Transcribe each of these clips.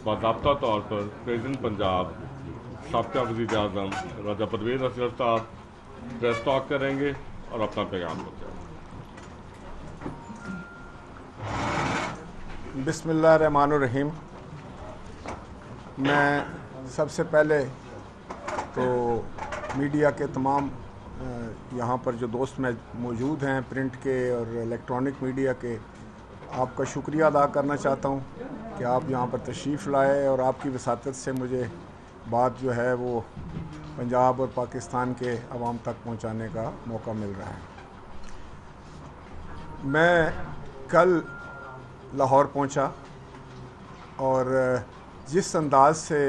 बाज़ाब्ता तौर पर प्रेसिडेंट पंजाब साबका वज़ीर आज़म राजा परवेज़ असगर साहब प्रेस टॉक करेंगे और अपना पैगाम देंगे। बिस्मिल्लाहिर्रहमानिर्रहीम। मैं सबसे पहले तो मीडिया के तमाम यहाँ पर जो दोस्त में मौजूद हैं, प्रिंट के और इलेक्ट्रॉनिक मीडिया के, आपका शुक्रिया अदा करना चाहता हूँ कि आप यहाँ पर तशरीफ़ लाए और आपकी वसातत से मुझे बात जो है वो पंजाब और पाकिस्तान के अवाम तक पहुँचाने का मौका मिल रहा है। मैं कल लाहौर पहुँचा और जिस अंदाज से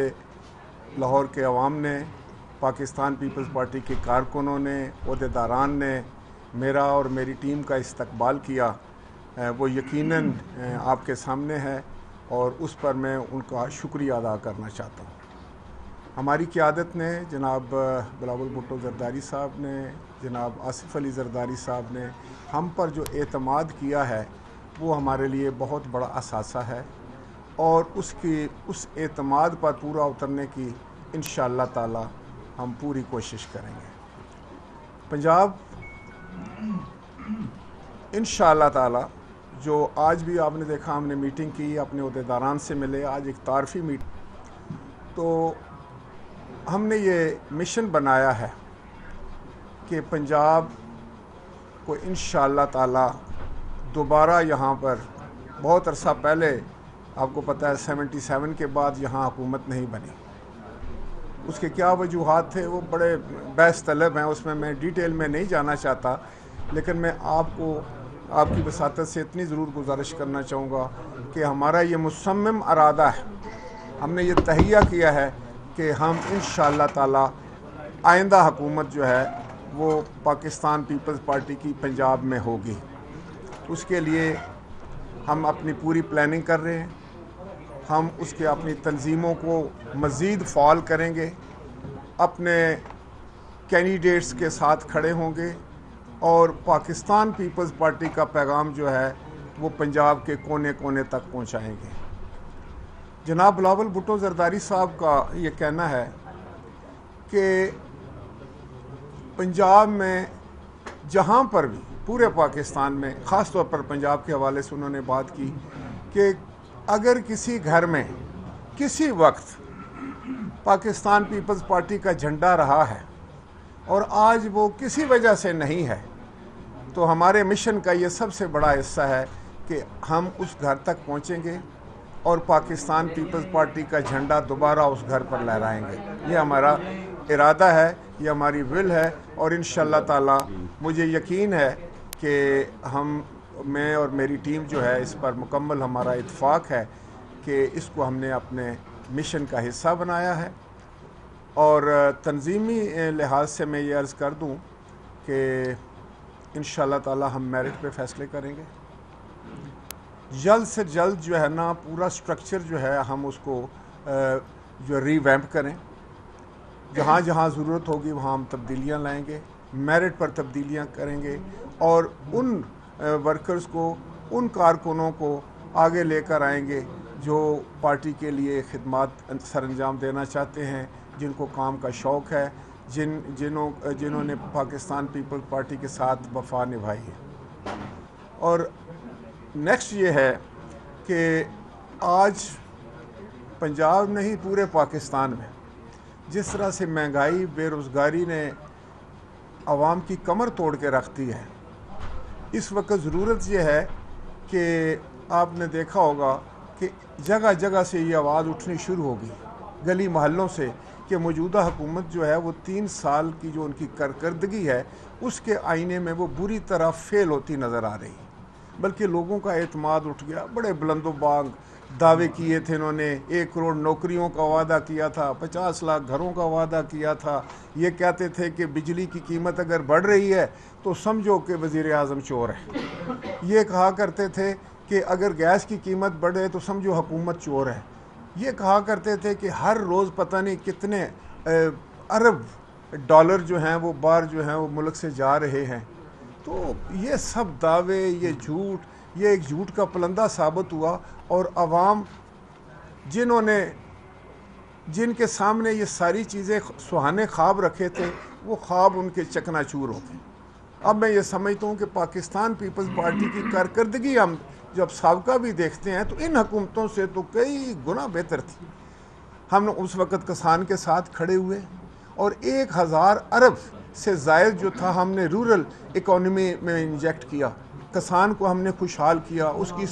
लाहौर के अवाम ने, पाकिस्तान पीपल्स पार्टी के कारकुनों ने, ओहदेदारान ने मेरा और मेरी टीम का इस्तकबाल किया, वो यकीनन आपके सामने है और उस पर मैं उनका शुक्रिया अदा करना चाहता हूँ। हमारी क़यादत ने, जनाब बिलावल भुट्टो ज़रदारी साहब ने, जनाब आसिफ अली ज़रदारी साहब ने हम पर जो एतमाद किया है वो हमारे लिए बहुत बड़ा असासा है और उस एतमाद पर पूरा उतरने की इंशाअल्लाह ताला हम पूरी कोशिश करेंगे। पंजाब इंशाअल्लाह ताला, जो आज भी आपने देखा, हमने मीटिंग की, अपने ओहदेदारान से मिले, आज एक तारफ़ी मीटिंग, तो हमने ये मिशन बनाया है कि पंजाब को इंशाअल्लाह ताला दोबारा यहाँ पर, बहुत अरसा पहले आपको पता है 77 के बाद यहाँ हुकूमत नहीं बनी, उसके क्या वजूहात थे वो बड़े बहस तलब हैं, उसमें मैं डिटेल में नहीं जाना चाहता, लेकिन मैं आपको आपकी वसातत से इतनी ज़रूर गुजारिश करना चाहूँगा कि हमारा ये मुसम्मम इरादा है, हमने ये तहिया किया है कि हम इंशाअल्लाह ताला आइंदा हुकूमत जो है वो पाकिस्तान पीपल्स पार्टी की पंजाब में होगी। उसके लिए हम अपनी पूरी प्लानिंग कर रहे हैं, हम उसके अपनी तंजीमों को मज़ीद फ़ाल करेंगे, अपने कैंडिडेट्स के साथ खड़े होंगे और पाकिस्तान पीपल्स पार्टी का पैगाम जो है वो पंजाब के कोने कोने तक पहुंचाएंगे। जनाब बिलावल भुट्टो ज़रदारी साहब का ये कहना है कि पंजाब में जहाँ पर भी, पूरे पाकिस्तान में, ख़ास तौर पर पंजाब के हवाले से उन्होंने बात की कि अगर किसी घर में किसी वक्त पाकिस्तान पीपल्स पार्टी का झंडा रहा है और आज वो किसी वजह से नहीं है, तो हमारे मिशन का ये सबसे बड़ा हिस्सा है कि हम उस घर तक पहुँचेंगे और पाकिस्तान पीपल्स पार्टी का झंडा दोबारा उस घर पर लहराएंगे। ये हमारा इरादा है, ये हमारी विल है और इंशाअल्लाह ताला मुझे यकीन है कि मैं और मेरी टीम जो है इस पर मुकम्मल हमारा इत्फाक है कि इसको हमने अपने मिशन का हिस्सा बनाया है। और तंजीमी लिहाज से मैं ये अर्ज़ कर दूं कि इंशाअल्लाह ताला हम मेरिट पे फ़ैसले करेंगे। जल्द से जल्द जो है ना, पूरा स्ट्रक्चर जो है हम उसको जो रीवैम्प करें, जहाँ जहाँ ज़रूरत होगी वहाँ हम तब्दीलियाँ लाएंगे, मेरिट पर तब्दीलियाँ करेंगे और उन वर्कर्स को, उन कारकुनों को आगे लेकर आएंगे जो पार्टी के लिए खिदमत सरअंजाम देना चाहते हैं, जिनको काम का शौक़ है, जिन्होंने पाकिस्तान पीपल्स पार्टी के साथ वफा निभाई है। और नेक्स्ट ये है कि आज पंजाब नहीं, पूरे पाकिस्तान में जिस तरह से महंगाई, बेरोज़गारी ने आवाम की कमर तोड़ के रख दी है, इस वक्त ज़रूरत यह है कि आपने देखा होगा कि जगह जगह से ये आवाज़ उठनी शुरू होगी, गली महल्लों से, कि मौजूदा हुकूमत जो है वो 3 साल की जो उनकी कारकर्दगी है उसके आईने में वो बुरी तरह फेल होती नज़र आ रही, बल्कि लोगों का एतमाद उठ गया। बड़े बुलंदोबाग दावे किए थे इन्होंने, 1 करोड़ नौकरियों का वादा किया था, 50 लाख घरों का वादा किया था, ये कहते थे कि बिजली की कीमत अगर बढ़ रही है तो समझो कि वज़ीर आज़म चोर है, ये कहा करते थे कि अगर गैस की कीमत बढ़े तो समझो हुकूमत चोर है, ये कहा करते थे कि हर रोज़ पता नहीं कितने अरब डॉलर जो हैं वो बाहर जो हैं वो मुल्क से जा रहे हैं। तो ये सब दावे, ये झूठ, ये एक झूठ का पलंदा साबित हुआ और आवाम जिनके सामने ये सारी चीज़ें सुहाने ख्वाब रखे थे, वो ख्वाब उनके चकनाचूर हो गए। अब मैं ये समझता हूँ कि पाकिस्तान पीपल्स पार्टी की कारकर्दगी हम जब साबका भी देखते हैं तो इन हुकूमतों से तो कई गुना बेहतर थी। हम उस वक़्त किसान के साथ खड़े हुए और 1000 अरब से ज़ायद जो था हमने रूरल इकॉनमी में इंजेक्ट किया। किसान को हमने खुशहाल किया, उसकी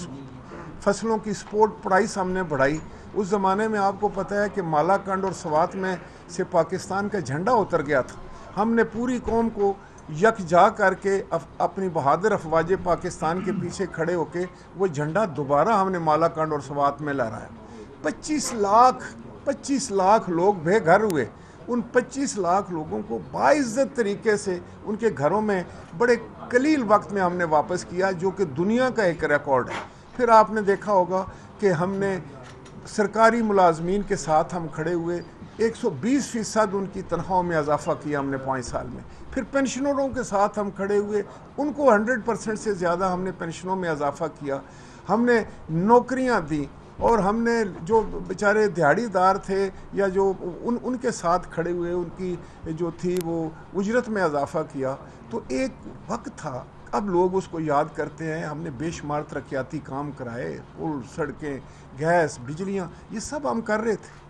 फसलों की सपोर्ट प्राइस हमने बढ़ाई। उस ज़माने में आपको पता है कि मालाकंड और सवात में से पाकिस्तान का झंडा उतर गया था। हमने पूरी कौम को यकजा करके अपनी बहादुर अफवाज पाकिस्तान के पीछे खड़े होके वो झंडा दोबारा हमने मालाकंड और सवात में लहराया। 25 लाख लोग बेघर हुए। उन 25 लाख लोगों को बाइज्जत तरीके से उनके घरों में बड़े कलील वक्त में हमने वापस किया, जो कि दुनिया का एक रिकॉर्ड है। फिर आपने देखा होगा कि हमने सरकारी मुलाजमीन के साथ हम खड़े हुए, 120% उनकी तनख्वाहों में इजाफा किया हमने 5 साल में। फिर पेंशनरों के साथ हम खड़े हुए, उनको 100% से ज़्यादा हमने पेंशनों में इजाफा किया। हमने नौकरियां दी और हमने जो बेचारे दिहाड़ीदार थे या जो उनके साथ खड़े हुए, उनकी जो थी वो उजरत में इजाफा किया। तो एक वक्त था, अब लोग उसको याद करते हैं। हमने बेशुमार तरक्याती काम कराए, पुल, सड़कें, गैस, बिजलियाँ, ये सब हम कर रहे थे।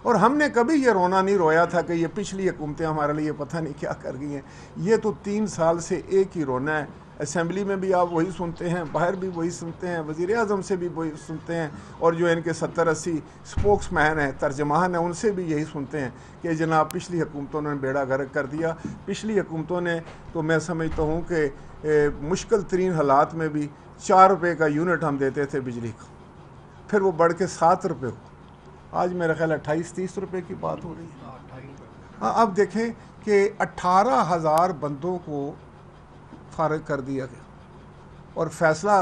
और हमने कभी ये रोना नहीं रोया था कि ये पिछली हुकूमतें हमारे लिए पता नहीं क्या कर गई हैं। ये तो 3 साल से एक ही रोना है। असेंबली में भी आप वही सुनते हैं, बाहर भी वही सुनते हैं, वज़ीर आज़म से भी वही सुनते हैं, और जो इनके 70-80 स्पोक्स मैन हैं, तर्जमान हैं, उनसे भी यही सुनते हैं कि जनाब पिछली हुकूमतों ने बेड़ा गर्क कर दिया। पिछली हुकूमतों ने तो मैं समझता हूँ कि मुश्किल तरीन हालात में भी 4 रुपये का यूनिट हम देते थे बिजली का, फिर वो बढ़ के 7 रुपये हो, आज मेरा ख्याल 28-30 रुपये की बात हो रही है। हाँ, अब देखें कि 18,000 बंदों को फारिग कर दिया गया और फैसला,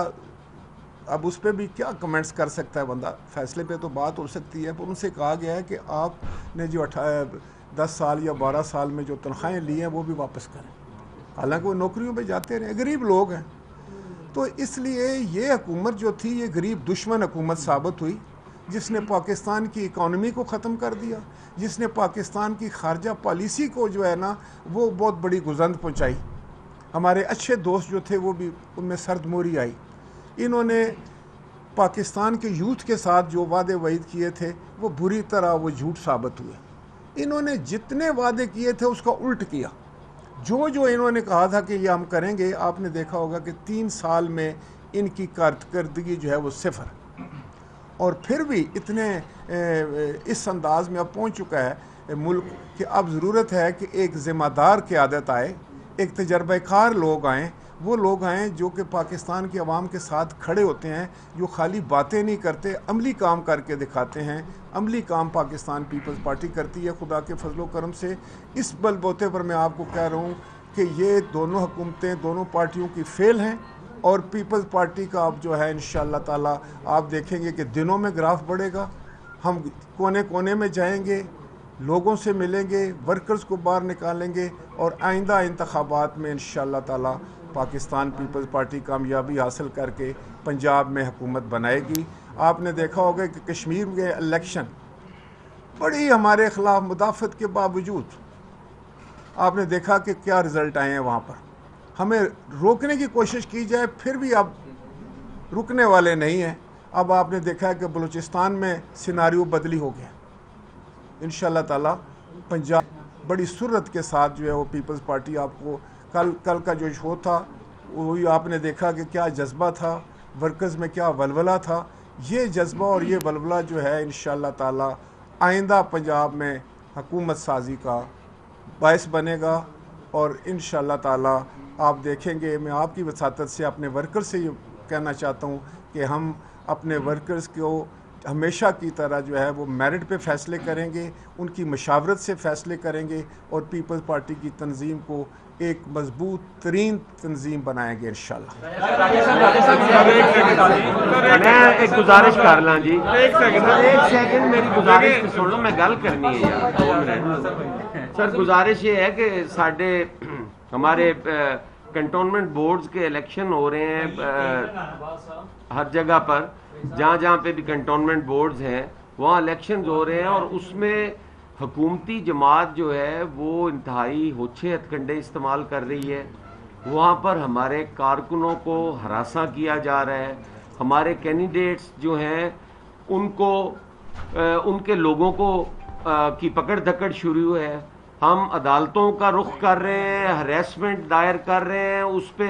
अब उस पर भी क्या कमेंट्स कर सकता है बंदा, फैसले पे तो बात हो सकती है, पर उनसे कहा गया है कि आपने जो 10 साल या 12 साल में जो तनख्वाहें ली हैं वो भी वापस करें। हालांकि वो नौकरियों पे जाते रहे, गरीब लोग हैं। तो इसलिए ये हुकूमत जो थी ये गरीब दुश्मन हुकूमत साबित हुई, जिसने पाकिस्तान की इकॉनमी को ख़त्म कर दिया, जिसने पाकिस्तान की खारजा पॉलिसी को जो है ना वो बहुत बड़ी गुजंद पहुँचाई। हमारे अच्छे दोस्त जो थे वो भी, उनमें सर्दमोरी आई। इन्होंने पाकिस्तान के यूथ के साथ जो वादे वईद किए थे वो बुरी तरह वो झूठ साबित हुए। इन्होंने जितने वादे किए थे उसका उल्ट किया। जो इन्होंने कहा था कि ये हम करेंगे, आपने देखा होगा कि 3 साल में इनकी कारकर्दगी जो है वो सिफर। और फिर भी इतने इस अंदाज में अब पहुंच चुका है मुल्क कि अब ज़रूरत है कि एक ज़िम्मेदार क़यादत आए, एक तजर्बाकार लोग आएँ, वो लोग आएँ जो कि पाकिस्तान की आवाम के साथ खड़े होते हैं, जो खाली बातें नहीं करते, अमली काम करके दिखाते हैं। अमली काम पाकिस्तान पीपल्स पार्टी करती है खुदा के फजलो करम से। इस बलबोते पर मैं आपको कह रहा हूँ कि ये दोनों हुकूमतें दोनों पार्टियों की फेल हैं, और पीपल्स पार्टी का अब जो है इंशाअल्लाह ताला आप देखेंगे कि दिनों में ग्राफ बढ़ेगा। हम कोने कोने में जाएंगे, लोगों से मिलेंगे, वर्कर्स को बाहर निकालेंगे, और आइंदा इंतखाबात में इंशाअल्लाह ताला पाकिस्तान पीपल्स पार्टी कामयाबी हासिल करके पंजाब में हुकूमत बनाएगी। आपने देखा होगा कि कश्मीर के इलेक्शन बड़ी हमारे ख़िलाफ़ मुदाफ़त के बावजूद आपने देखा कि क्या रिज़ल्ट आए हैं वहाँ पर। हमें रोकने की कोशिश की जाए फिर भी अब रुकने वाले नहीं हैं। अब आपने देखा है कि बलूचिस्तान में सिनारियो बदली हो गया। इंशाअल्लाह ताला पंजाब बड़ी सुरत के साथ जो है वो पीपल्स पार्टी, आपको कल का जो शो था वही आपने देखा कि क्या जज्बा था, वर्कर्स में क्या वलवला था। ये जज्बा और ये वलवला जो है इंशाअल्लाह ताला आइंदा पंजाब में हुकूमत साजी का बायस बनेगा। और इंशाअल्लाह ताला आप देखेंगे, मैं आपकी वसातत से अपने वर्कर्स से ये कहना चाहता हूँ कि हम अपने वर्कर्स को हमेशा की तरह जो है वो मेरिट पे फ़ैसले करेंगे, उनकी मशावरत से फ़ैसले करेंगे, और पीपल्स पार्टी की तंजीम को एक मजबूत तरीन तंजीम बनाएंगे इंशाअल्लाह। मैं एक गुजारिश कर ला जी, एक सेकंड मेरी गुजारिश सुन लो, मैं गल करनी है यार, 2 मिनट। सर गुजारिश ये है कि साढ़े हमारे कंटोनमेंट बोर्ड्स के इलेक्शन हो रहे हैं हर जगह पर, जहाँ पे भी कंटोनमेंट बोर्ड्स हैं وہاں الیکشنز ہو رہے ہیں اور اس میں حکومتی جماعت جو ہے وہ انتہائی ہوچے ہتھ کنڈے استعمال کر رہی ہے. وہاں پر ہمارے کارکنوں کو ہراساں کیا جا رہا ہے. ہمارے کینڈیڈیٹس جو ہیں ان کو ان کے لوگوں کو کی پکڑ دھکڑ شروع ہے. ہم عدالتوں کا رخ کر رہے ہیں, ہریسمنٹ دائر کر رہے ہیں, اس پہ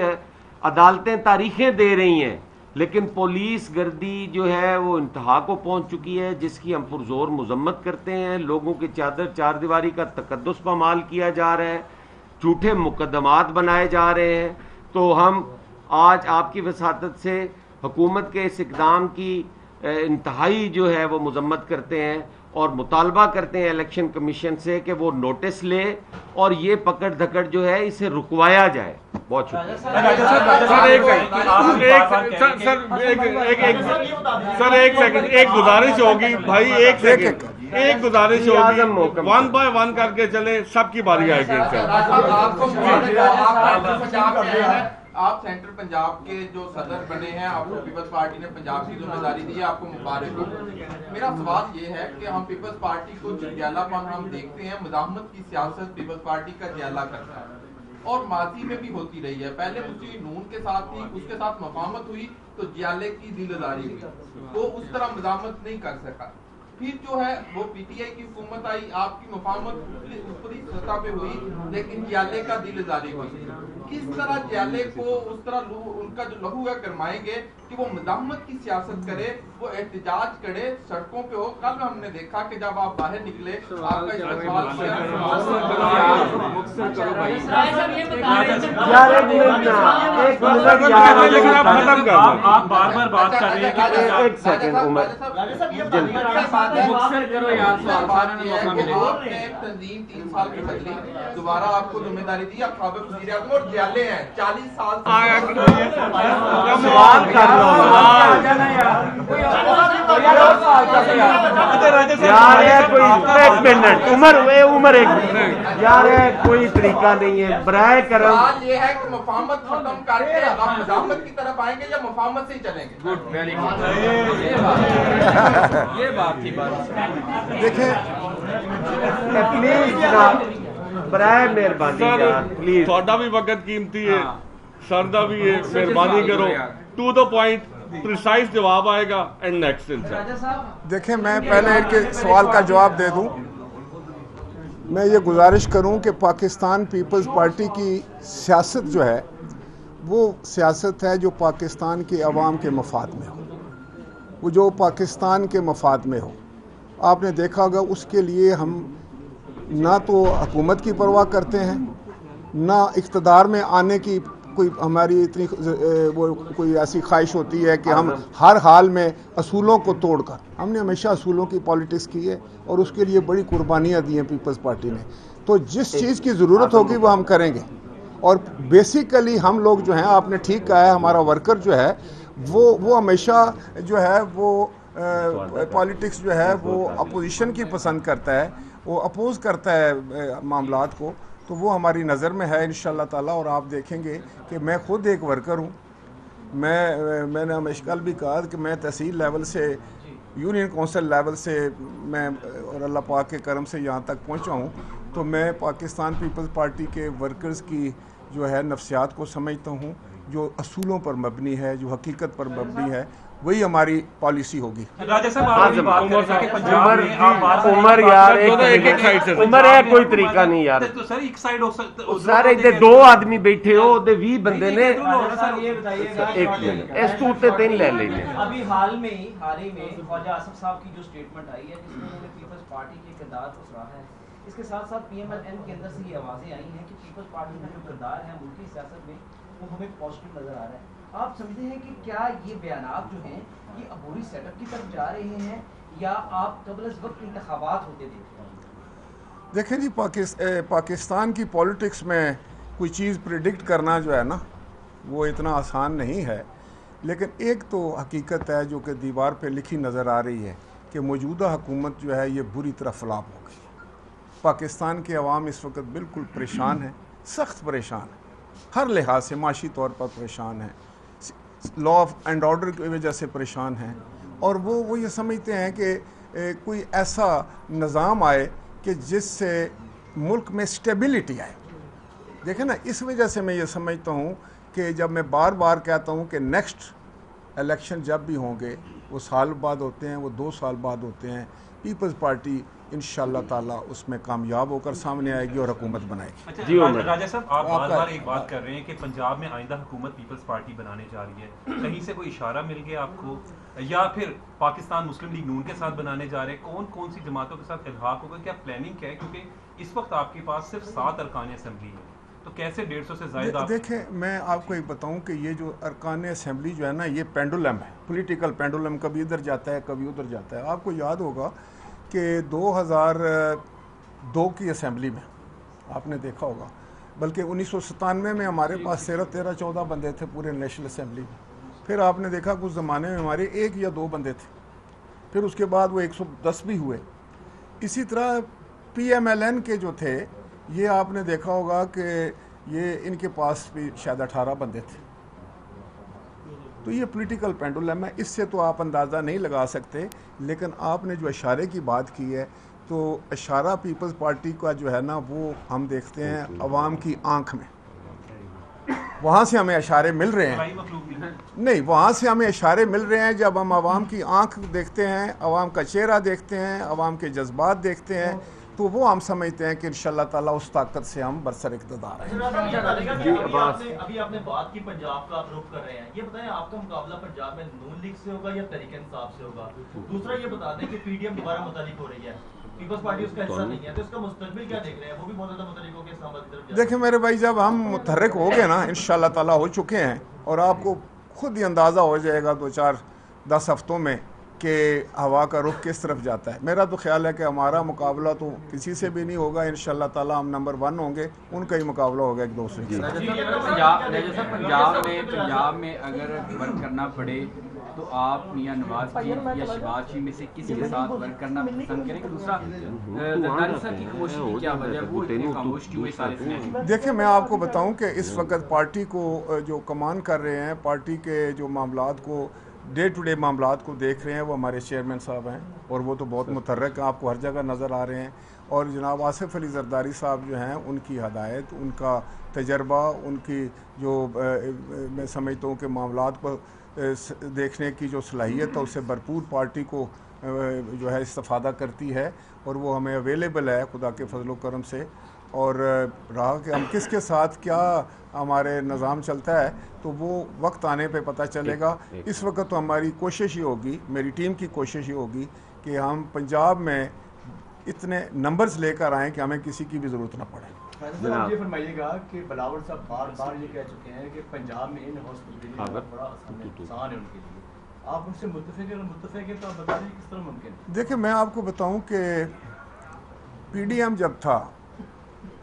عدالتیں تاریخیں دے رہی ہیں, لیکن پولیس گردی جو ہے وہ انتہا کو پہنچ چکی ہے, جس کی ہم پرزور مذمت کرتے ہیں. لوگوں کی چار دیواری کا تقدس پامال کیا جا رہا ہے, جھوٹے مقدمات بنائے جا رہے ہیں. تو ہم آج آپ کی وساطت سے حکومت کے اس اقدام کی انتہائی جو ہے وہ مذمت کرتے ہیں اور مطالبہ کرتے ہیں الیکشن کمیشن سے کہ وہ نوٹس لے اور یہ پکڑ دھکڑ جو ہے اسے رکوایا جائے. بہت شکریہ. سر ایک سیکنڈ, ایک گزارش ہوگی بھائی, ایک گزارش ہوگی, 1 بائی 1 کر کے چلے, سب کی باری آئے گی. آپ سینٹرل پنجاب کے جو صدر بنے ہیں, آپ کو پیپلز پارٹی نے پنجاب کی ذمہ داری دی ہے, آپ کو مبارک ہو. میرا سوال یہ ہے کہ ہم پیپلز پارٹی کو جنگیالہ پن ہم دیکھتے ہیں, مزاحمت کی سیاست پیپلز پارٹی کا جیالہ کرتا ہے اور ماضی میں بھی ہوتی رہی ہے. پہلے مسلم نون کے ساتھ تھی, اس کے ساتھ مفاہمت ہوئی تو جیالے کی دل داری ہوئی, وہ اس طرح مزاحمت نہیں کر سکا. پھر جو ہے وہ پی ٹی آئی کی حکومت آئی, آپ کی مفاہمت اوپری سطح پہ ہوئی لیکن جیالے کا دل داری ہوئی. کس طرح جیالے کو اس طرح ان کا جو لہو ہے گرمائیں گے کہ وہ مزاحمت کی سیاست کرے, وہ احتجاج کرے, سڑکوں پہ ہو. کل ہم نے دیکھا کہ جب آپ باہر نکلے آپ کا استقبال آپ بار بار بات کر رہے ہیں. ایک سیکنڈ عمر, تنظیم 3 سال کی بدلی, دوبارہ آپ کو ذمہ داری دی, آپ سابق وزیر اعظم اور جیالے ہیں 40 سال سوال کر رہا ہوں یار, کوئی ایک منٹ عمر ایک منٹ یار, کوئی طریقہ نہیں ہے برائے کرم. سوال یہ ہے کہ مفاہمت ختم کر کے آپ مزاحمت کی طرف آئیں گے یا مفاہمت سے ہی چلیں گے؟ Good, very good. یہ بات تھی. دیکھیں پلیز جناب, برائے مہربانی یار پلیز, تھوڑا بھی وقت قیمتی ہے, سر دا بھی ہے, مہربانی کرو, ٹو دا پوائنٹ, پریسائز جواب آئے گا. اینڈ نیکسٹ دیکھیں میں پہلے ان کے سوال کا جواب دے دوں. میں یہ گزارش کروں کہ پاکستان پیپلز پارٹی کی سیاست جو ہے وہ سیاست ہے جو پاکستان کے عوام کے مفاد میں ہو, وہ جو پاکستان کے مفاد میں ہو. آپ نے دیکھا ہوگا اس کے لیے ہم نہ تو حکومت کی پرواہ کرتے ہیں, نہ اقتدار میں آنے کی کوئی ہماری اتنی وہ کوئی ایسی خواہش ہوتی ہے کہ ہم ہر حال میں اصولوں کو توڑ کر, ہم نے ہمیشہ اصولوں کی پالیٹکس کی ہے اور اس کے لیے بڑی قربانیاں دی ہیں پیپلز پارٹی نے. تو جس چیز کی ضرورت ہوگی وہ ہم کریں گے. اور بیسیکلی ہم لوگ جو ہیں, آپ نے ٹھیک کہا ہے, ہمارا ورکر جو ہے وہ ہمیشہ جو ہے وہ پالیٹکس جو ہے وہ اپوزیشن کی پسند کرتا ہے, وہ اپوز کرتا ہے معاملات کو. تو وہ ہماری نظر میں ہے انشاءاللہ تعالیٰ. اور آپ دیکھیں گے کہ میں خود ایک ورکر ہوں. میں نے ہمیشہ کل بھی کہا کہ میں تحصیل لیول سے, یونین کونسل لیول سے میں, اور اللہ پاک کے کرم سے یہاں تک پہنچا ہوں. تو میں پاکستان پیپلز پارٹی کے ورکرز کی جو ہے نفسیات کو سمجھتا ہوں, جو اصولوں پر مبنی ہے, جو حقیقت پر مبنی ہے, وہی ہماری پالیسی ہوگی. عمر یار عمر ہے, کوئی طریقہ نہیں یار. سر ادھر 2 آدمی بیٹھے ہو, 20 بندے نے, ایک منٹ اس تو تے تین لے لیں گے. ابھی حال میں خواجہ آصف صاحب کی جو سٹیٹمنٹ آئی ہے جس میں انہوں نے پیپلز پارٹی کے کردار کو سراہا ہے, اس کے ساتھ ساتھ پی ایم ایل این کے اندر سے یہ آوازیں آئی ہیں کہ پیپلز پارٹی کا جو کردار ہے ملکی سیاست میں وہ ہمیں پازیٹیو نظر آ رہا ہے. آپ سمجھتے ہیں کہ کیا یہ بیانات جو ہیں یہ عبوری سیٹ اپ کی طرف جا رہے ہیں یا آپ قبل از وقت انتخابات ہوتے دیکھتے ہیں؟ دیکھیں جی, پاکستان کی پولیٹکس میں کوئی چیز پریڈکٹ کرنا جو ہے نا وہ اتنا آسان نہیں ہے. لیکن ایک تو حقیقت ہے جو کہ دیوار پہ لکھی نظر آ رہی ہے کہ موجودہ حکومت جو ہے یہ بری طرح فلاپ ہو گئی. پاکستان کے عوام اس وقت بالکل پریشان ہیں, سخت پریشان ہیں, ہر لحاظ سے معاشی طور پر پریشان ہیں, لا اینڈ آرڈر کی وجہ سے پریشان ہیں. اور وہ یہ سمجھتے ہیں کہ कोई ऐसा निज़ाम आए कि जिससे मुल्क में स्टेबिलिटी आए। देखें ना, इस वजह से मैं ये समझता हूँ कि जब मैं बार बार कहता हूँ कि नेक्स्ट इलेक्शन जब भी होंगे वो साल बाद होते हैं, वो 2 साल बाद होते हैं, पीपल्स पार्टी इंशाअल्लाह ताला उसमें कामयाब होकर सामने आएगी और हुकूमत बनाएगी। अच्छा, जी उमर। राजा साहब, आप बार-बार एक बात कर रहे हैं कि पंजाब में आइंदा हुकूमत पीपल्स पार्टी बनाने जा रही है, कहीं से कोई इशारा मिल गया आपको, या फिर पाकिस्तान मुस्लिम लीग नून के साथ बनाने जा रहे हैं? कौन कौन सी जमातों के साथ इल्हाक होगा, क्या प्लानिंग क्या है? क्योंकि इस वक्त आपके पास सिर्फ 7 अरकान असेंबली है, तो कैसे 150 से ज़्यादा? देखें, मैं आपको एक बताऊं कि ये जो अरकान असेंबली जो है ना, ये पेंडुलम है, पॉलिटिकल पेंडुलम, कभी इधर जाता है कभी उधर जाता है। आपको याद होगा कि 2002 की असेंबली में आपने देखा होगा, बल्कि 1997 में हमारे पास 13-14 बंदे थे पूरे नेशनल असेंबली में। फिर आपने देखा कुछ ज़माने में हमारे 1 या 2 बंदे थे, फिर उसके बाद वो 110 भी हुए। इसी तरह PMLN के जो थे, ये आपने देखा होगा कि ये इनके पास भी शायद 18 बंदे थे। तो ये पॉलिटिकल पेंडुलम है, इससे तो आप अंदाज़ा नहीं लगा सकते। लेकिन आपने जो इशारे की बात की है, तो इशारा पीपल्स पार्टी का जो है ना, वो हम देखते हैं अवाम की आंख में, वहाँ से हमें इशारे मिल रहे हैं। नहीं, वहाँ से हमें इशारे मिल रहे हैं। जब हम आवाम की आंख देखते हैं, आवाम का चेहरा देखते हैं, आवाम के जज्बात देखते हैं, तो वो हम समझते हैं कि इंशाअल्लाह ताला उस ताकत से हम बरसर इक़्तिदार हैं। अभी आपने बात की पंजाब का आप रुख कर रहे हैं, ये बताएं आपका मुकाबला पंजाब में नून लीग से होगा या तहरीक इंसाफ से होगा? दूसरा ये बता दें कि PDM दोबारा मुतालिक हो रही है, पीपल्स पार्टी उसका हिस्सा नहीं है, तो इसका मुस्तकबिल क्या देख रहे हैं? वो भी बहुत ज़्यादा मुतालिक होकर इस्लामाबाद की तरफ। देखें मेरे भाई, जब हम मुतहर्रिक हो गए ना, इंशाअल्लाह ताला हो चुके हैं, और आपको खुद ही अंदाज़ा हो जाएगा 2-4-10 हफ्तों में कि हवा का रुख किस तरफ जाता है। मेरा तो ख्याल है कि हमारा मुकाबला तो किसी से भी नहीं होगा, इंशाअल्लाह ताला हम नंबर 1 होंगे, उनका ही मुकाबला होगा एक दूसरे के साथ। पंजाब में अगर वर्क करना पड़े तो आप मियां नवाज की या शहबाज शरीफ में से किसी के साथ वर्क करना पसंद करेंगे? दूसरा, जरदारी साहब की खामोशी की क्या वजह, वो इतने खामोश क्यों है सारे से? देखिए, मैं आपको बताऊं कि इस वक्त पार्टी को जो कमान कर रहे हैं, पार्टी के जो मामलात को, डे टू डे मामलात को देख रहे हैं, वो हमारे चेयरमैन साहब हैं, और वो तो बहुत मुतहर्रिक आपको हर जगह नज़र आ रहे हैं। और जनाब आसिफ अली जरदारी साहब जो हैं, उनकी हदायत, उनका तजर्बा, उनकी जो मैं समझता हूँ कि मामलात को देखने की जो सलाहियत है, उससे भरपूर पार्टी को जो है इस्तिफादा करती है, और वो हमें अवेलेबल है खुदा के फजल करम से। और रहा कि हम किसके साथ क्या हमारे निज़ाम चलता है, तो वो वक्त आने पे पता चलेगा। इस वक्त तो हमारी कोशिश ही होगी, मेरी टीम की कोशिश ही होगी कि हम पंजाब में इतने नंबर्स लेकर आएँ कि हमें किसी की भी ज़रूरत ना पड़े। ये फरमाइएगा कि बिलावल साहब बार-बार ये कह चुके हैं कि पंजाब में इन हॉस्पिटल बड़ा आसान है उनके लिए, आप उनसे मुत्तफिक है तो आप बता दीजिए किस तरह मुमकिन है? देखिए, मैं आपको बताऊं कि PDM जब था,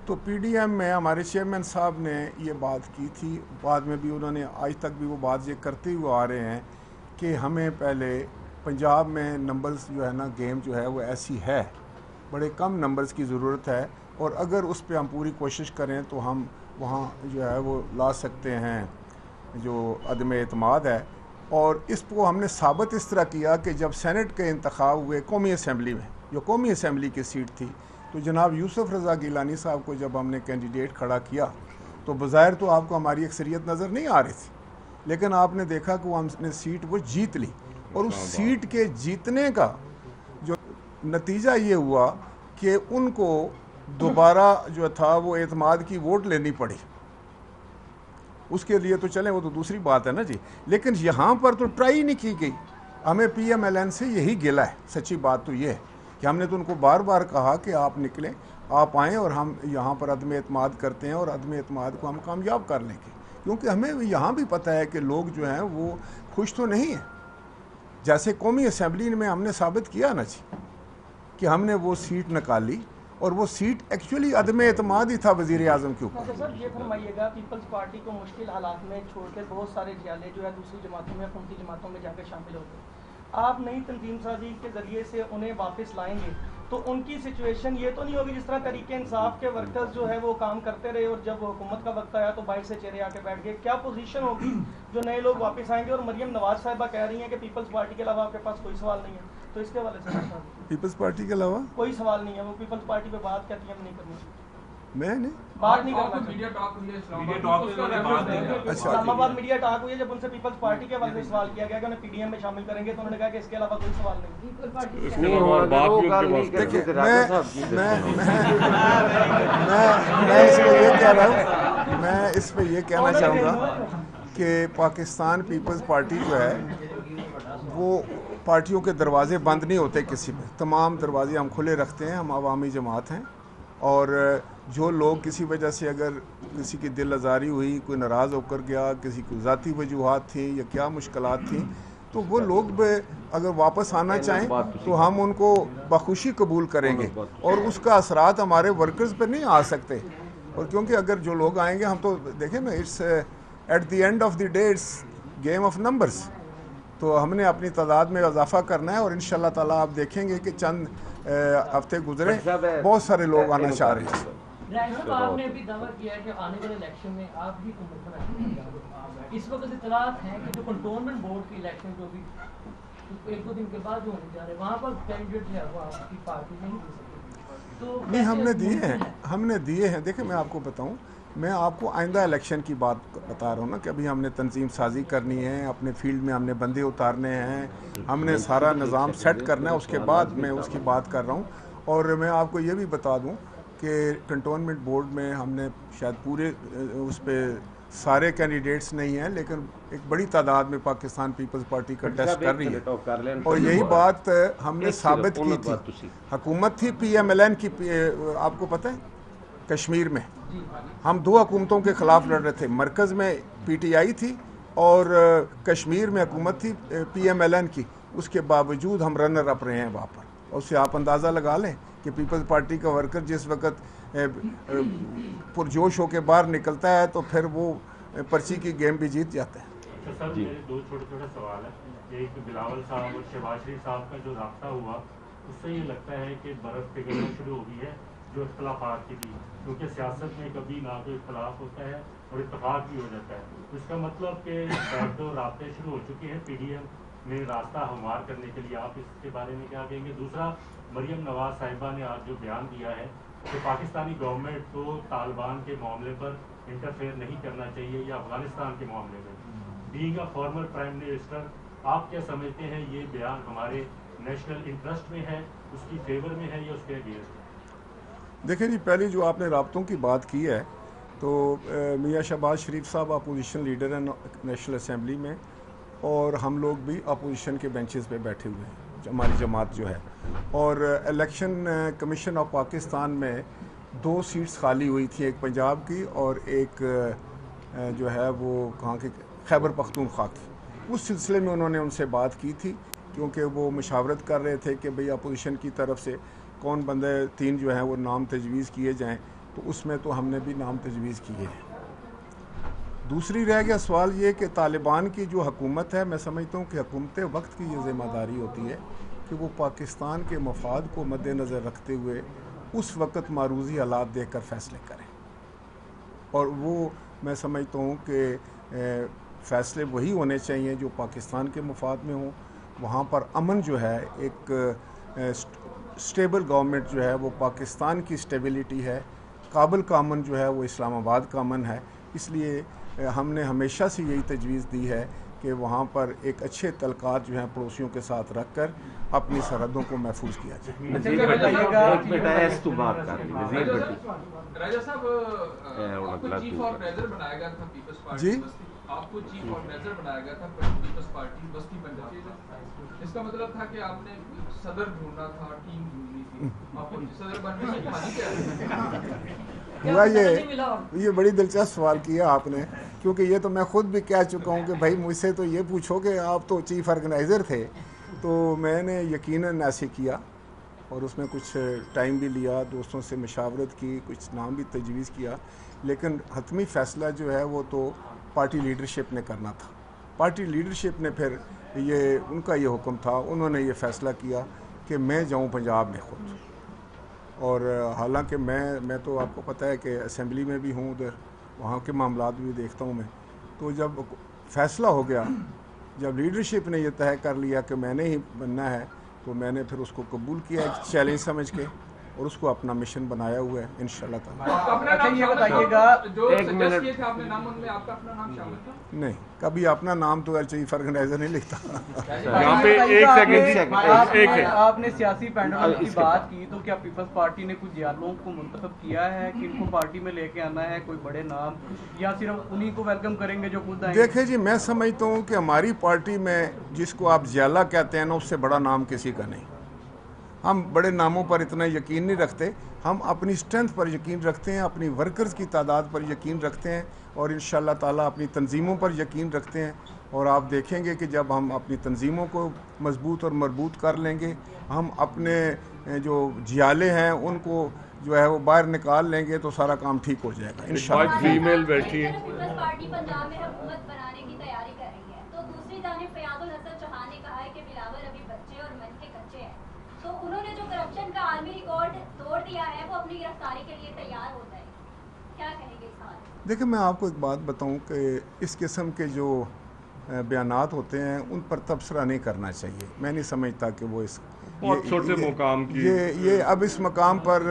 तो PDM में हमारे चेयरमैन साहब ने ये बात की थी, बाद में भी उन्होंने, आज तक भी वो बात ये करते हुए आ रहे हैं कि हमें पहले पंजाब में नंबर्स जो है ना, गेम जो है वो ऐसी है, बड़े कम नंबर्स की ज़रूरत है, और अगर उस पर हम पूरी कोशिश करें तो हम वहाँ जो है वो ला सकते हैं जो अदम एतमाद है। और इसको हमने साबित इस तरह किया कि जब सेनेट के इंतखाब हुए कौमी असम्बली में, जो कौमी असम्बली की सीट थी, तो जनाब यूसुफ रज़ा गिलानी साहब को जब हमने कैंडिडेट खड़ा किया, तो बज़ाहिर तो आपको हमारी अक्सरियत नज़र नहीं आ रही थी, लेकिन आपने देखा कि वो हमने सीट वो जीत ली, और उस सीट के जीतने का जो नतीजा ये हुआ कि उनको दोबारा जो था वो एतमाद की वोट लेनी पड़ी। उसके लिए तो चलें, वो तो दूसरी बात है ना जी, लेकिन यहाँ पर तो ट्राई नहीं की गई। हमें PMLN से यही गिला है। सच्ची बात तो ये है कि हमने तो उनको बार बार कहा कि आप निकलें, आप आएँ, और हम यहाँ पर अदम एतमाद करते हैं, और अदम एतमाद को हम कामयाब कर लेंगे, क्योंकि हमें यहाँ भी पता है कि लोग जो हैं वो खुश तो नहीं हैं। जैसे कौमी असम्बली में हमने साबित किया ना जी कि हमने वो सीट निकाली, और वो सीट एक्चुअली अदम एतमाद ही था वज़ीर आज़म के ऊपर। सर, ये फरमाइएगा, पीपल्स पार्टी को मुश्किल हालात में छोड़कर बहुत सारे जियाले जो है दूसरी जमातों में, उनकी जमातों में जाकर शामिल होते हैं, आप नई तंजीम साजी के ज़रिए से उन्हें वापस लाएंगे, तो उनकी सिचुएशन ये तो नहीं होगी जिस तरह तरीके इंसाफ के वर्कर्स जो है वो काम करते रहे, और जब हुकूमत का वक्त आया तो बाहर से चेहरे आके बैठ गए? क्या पोजीशन होगी जो नए लोग वापस आएंगे? और मरियम नवाज साहिबा कह रही हैं कि पीपल्स पार्टी के अलावा आपके पास कोई सवाल नहीं है, तो इसके हवाले से पीपल्स पार्टी के अलावा कोई सवाल नहीं है, वो पीपल्स पार्टी पे बात कहती है हम नहीं करनी, मैं नहीं बात नहीं करना। मीडिया टॉक हुई है अच्छा इस्लामाबाद मीडिया टॉक हुई है, जब उनसे पीपल्स पार्टी के हवाले से सवाल किया गया कि उन्हें पीडीएम में शामिल करेंगे, तो उन्होंने कहा कि इसके अलावा कोई सवाल नहीं। इसके अलावा बात भी उनके पास देखिए मैं इस पे ये कह रहा हूँ, मैं इस पे ये कहना चाहूँगा कि पाकिस्तान पीपल्स पार्टी जो है वो पार्टियों के दरवाजे बंद नहीं होते किसी में, तमाम दरवाजे हम खुले रखते हैं। हम अवामी जमात हैं और जो लोग किसी वजह से अगर किसी की दिल आज़ारी हुई, कोई नाराज़ होकर गया, किसी को ज़ाती वजूहात थी या क्या मुश्किलात थी, तो वो लोग अगर वापस आना चाहें तो हम उनको बखुशी कबूल करेंगे और उसका असरात हमारे वर्कर्स पर नहीं आ सकते। और क्योंकि अगर जो लोग आएंगे, हम तो देखें ना, it's at the end of the day it's game of numbers, तो हमने अपनी तादाद में इजाफा करना है और इंशाल्लाह ताला आप देखेंगे कि चंद हफ्ते गुजरे बहुत सारे लोग आना चाह रहे हैं। आपने अभी दावा किया है कि आने वाले इलेक्शन में आप भी हुकूमत बनाएंगे। इस वक्त इत्तलात हैं कि जो कंटोनमेंट बोर्ड की इलेक्शन जो भी 1-2 दिन के बाद जो होने जा रहे हैं, वहाँ पर कैंडिडेट जो है वो आपकी पार्टी नहीं दे सकती, तो नहीं हमने दिए हैं। देखिए मैं आपको बताऊं, मैं आपको आइंदा इलेक्शन की बात बता रहा हूँ ना कि अभी हमने तंजीम साजी करनी है, अपने फील्ड में हमने बंदे उतारने हैं, हमने सारा निज़ाम सेट करना है, उसके बाद मैं उसकी बात कर रहा हूँ। और मैं आपको ये भी बता दूँ कि कंटोनमेंट बोर्ड में हमने शायद पूरे उस पर सारे कैंडिडेट्स नहीं हैं, लेकिन एक बड़ी तादाद में पाकिस्तान पीपल्स पार्टी का टेस्ट कर रही है। और यही बात हमने साबित की थी। हुकूमत थी PMLN की, आपको पता है कश्मीर में हम 2 हुकूमतों के ख़िलाफ़ लड़ रहे थे। मरकज़ में PTI थी और कश्मीर में हुकूमत थी PMLN की, उसके बावजूद हम रनर अप रहे हैं वहाँ पर। और उससे आप अंदाज़ा लगा लें कि पीपल्स पार्टी का वर्कर जिस वक्त पुरजोश होकर बाहर निकलता है तो फिर वो पर्ची की गेम भी जीत जाता है। अच्छा सर, मेरे 2 छोटे सवाल है। एक बिलावल साहब और शहबाज शरीफ साहब का जो रब्ता हुआ, उससे ये लगता है कि बर्फ़ पिघलना शुरू हो गई है जो इख्तलाफात की थी, क्योंकि सियासत में कभी ना कोई इख्तलाफ होता है और इत्तफाक भी हो जाता है। इसका मतलब कि जो रास्ते शुरू हो चुके हैं PDM में रास्ता हमवार करने के लिए, आप इसके बारे में क्या कहेंगे? दूसरा, मरियम नवाज साहिबा ने आज जो बयान दिया है कि पाकिस्तानी गवर्नमेंट को तालिबान के मामले पर इंटरफेयर नहीं करना चाहिए या अफगानिस्तान के मामले में। Being a former prime minister, आप क्या समझते हैं ये बयान हमारे नेशनल इंटरेस्ट में है, उसकी फेवर में है या उसके अगेंस्ट? देखिए जी, पहले जो आपने राब्तों की बात की है, तो मियाँ शहबाज शरीफ साहब अपोजिशन लीडर हैं नेशनल असेंबली में, और हम लोग भी अपोजिशन के बेंचेस पे बैठे हुए हैं, हमारी जमात जो है। और इलेक्शन कमीशन ऑफ पाकिस्तान में 2 सीट्स खाली हुई थी, एक पंजाब की और एक जो है वो कहाँ की, खैबर पख्तूनख्वा की। उस सिलसिले में उन्होंने उनसे बात की थी, क्योंकि वो मशावरत कर रहे थे कि भाई अपोजिशन की तरफ से कौन बंदे 3 जो हैं वो नाम तजवीज़ किए जाएं, तो उसमें तो हमने भी नाम तजवीज़ किए हैं। दूसरी रह गया सवाल ये कि तालिबान की जो हुकूमत है, मैं समझता हूँ कि हुकूमत वक्त की ये ज़िम्मेदारी होती है कि वो पाकिस्तान के मफाद को मद्देनज़र रखते हुए उस वक्त मारूज़ी हालात देख कर फ़ैसले करें। और वो मैं समझता हूँ कि फ़ैसले वही होने चाहिए जो पाकिस्तान के मफाद में हों। वहाँ पर अमन जो है, एक स्टेबल गवर्नमेंट जो है वो पाकिस्तान की स्टेबिलिटी है, काबुल का अमन जो है वो इस्लामाबाद का अमन है। इसलिए हमने हमेशा से यही तजवीज़ दी है कि वहाँ पर एक अच्छे तलकात जो हैं पड़ोसियों के साथ रख कर अपनी सरहदों को महफूज किया जाए। राजा साहब, आपको चीफ ऑर्गेनाइजर बनाया गया था पीपल्स पार्टी जी, आपको चीफ ऑर्गेनाइजर बनाया गया था पीपल्स पार्टी बस्ती पंजाब। इसका मतलब था कि आपने सदर ढूंढना था, टीम ढूंढनी थी, आपको सदर बनने से खाली क्या हुआ? ये बड़ी दिलचस्प सवाल किया आपने, क्योंकि ये तो मैं ख़ुद भी कह चुका हूँ कि भाई मुझसे तो ये पूछो कि आप तो चीफ ऑर्गेनाइज़र थे। तो मैंने यकीनन ऐसे किया और उसमें कुछ टाइम भी लिया, दोस्तों से मशावरत की, कुछ नाम भी तजवीज़ किया, लेकिन हतमी फ़ैसला जो है वो तो पार्टी लीडरशिप ने करना था। पार्टी लीडरशिप ने फिर ये उनका ये हुक्म था, उन्होंने ये फ़ैसला किया कि मैं जाऊँ पंजाब में ख़ुद। और हालांकि मैं तो आपको पता है कि असेंबली में भी हूँ, उधर वहाँ के मामलात भी देखता हूँ मैं। तो जब फ़ैसला हो गया, जब लीडरशिप ने यह तय कर लिया कि मैंने ही बनना है, तो मैंने फिर उसको कबूल किया एक चैलेंज समझ के और उसको अपना मिशन बनाया हुआ है इंशाल्लाह ताला। अच्छा ये बताइएगा, जो सजेस्ट किए थे आपने नाम, उनमें आपका अपना नाम शामिल था? नहीं, कभी अपना नाम तो चीफ ऑर्गेनाइजर नहीं लिखता। यहाँ पे एक सेकंड आपने सियासी पैनल की बात की, तो क्या पीपल्स पार्टी ने कुछ जियालों को मुंतखब किया है कि इनको पार्टी में लेके आना है, कोई बड़े नाम, या सिर्फ उन्हीं को वेलकम करेंगे जो खुद आएंगे? देखिए जी, मैं समझता हूँ कि हमारी पार्टी में जिसको आप जियाला कहते हैं ना, उससे बड़ा नाम किसी का नहीं। हम बड़े नामों पर इतना यकीन नहीं रखते, हम अपनी स्ट्रेंथ पर यकीन रखते हैं, अपनी वर्कर्स की तादाद पर यकीन रखते हैं और इंशाल्लाह ताला अपनी तंजीमों पर यकीन रखते हैं। और आप देखेंगे कि जब हम अपनी तंजीमों को मजबूत और मरबूत कर लेंगे, हम अपने जो जियाले हैं उनको जो है वो बाहर निकाल लेंगे तो सारा काम ठीक हो जाएगा इंशाल्लाह। फीमेल बैठी है। पार्टी पंजाब में हुकूमत बनाने की तैयारी कर रही है, तो दूसरी जानिब फयाजुल हसन चौहान ने कहा है कि बिलावल अभी बच्चे और मन के कच्चे हैं, तो उन्होंने जो करप्शन का आलमी रिकॉर्ड तोड़ दिया है वो अपनी गिरफ्तारी के लिए तैयार हो जाए, क्या कहेंगे इस बात? देखिए, मैं आपको एक बात बताऊं कि इस किस्म के जो बयानात होते हैं उन पर तबसरा नहीं करना चाहिए। मैं नहीं समझता कि वो इस बहुत छोटे मुकाम की ये अब इस मकाम पर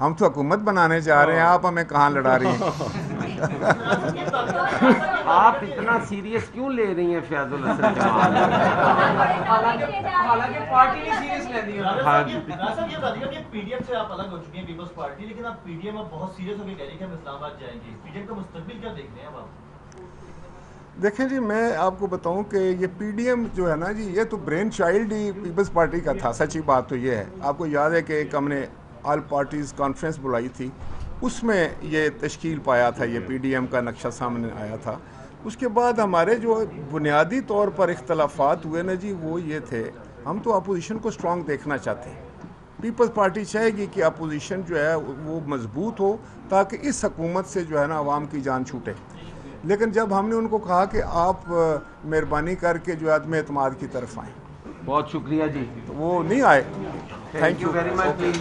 हम तो हुकूमत बनाने जा रहे हैं, आप हमें कहाँ लड़ा रही हैं? आप इतना सीरियस क्यों ले रही हैं फयाजुल हसन? हालांकि पार्टी नहीं सीरियस ले रही है। हाँ ये बताइएगा कि पीडीएम से आप अलग हो चुके हैं पीपल्स पार्टी, लेकिन आप पीडीएम अब बहुत सीरियस होकर कह रही है कि हम इस्लामाबाद जाएंगे। पीडीएम का मुस्तकबिल क्या देख रहे हैं आप? देखें जी, मैं आपको बताऊं कि ये पीडीएम जो है ना जी, ये तो ब्रेन चाइल्ड ही पीपल्स पार्टी का था। सच्ची बात तो ये है, आपको याद है कि एक हमने ऑल पार्टीज़ कॉन्फ्रेंस बुलाई थी, उसमें ये तश्कील पाया था, ये पीडीएम का नक्शा सामने आया था। उसके बाद हमारे जो बुनियादी तौर पर इख्तलाफात हुए ना जी, वो ये थे, हम तो अपोजिशन को स्ट्रॉन्ग देखना चाहते हैं। पीपल्स पार्टी चाहेगी कि अपोजिशन जो है वो मजबूत हो ताकि इस हुकूमत से जो है ना आवाम की जान छूटे। लेकिन जब हमने उनको कहा कि आप मेहरबानी करके जो आदमी एतमाद की तरफ आएँ, बहुत शुक्रिया जी, तो वो नहीं आए। Thank you very much ji.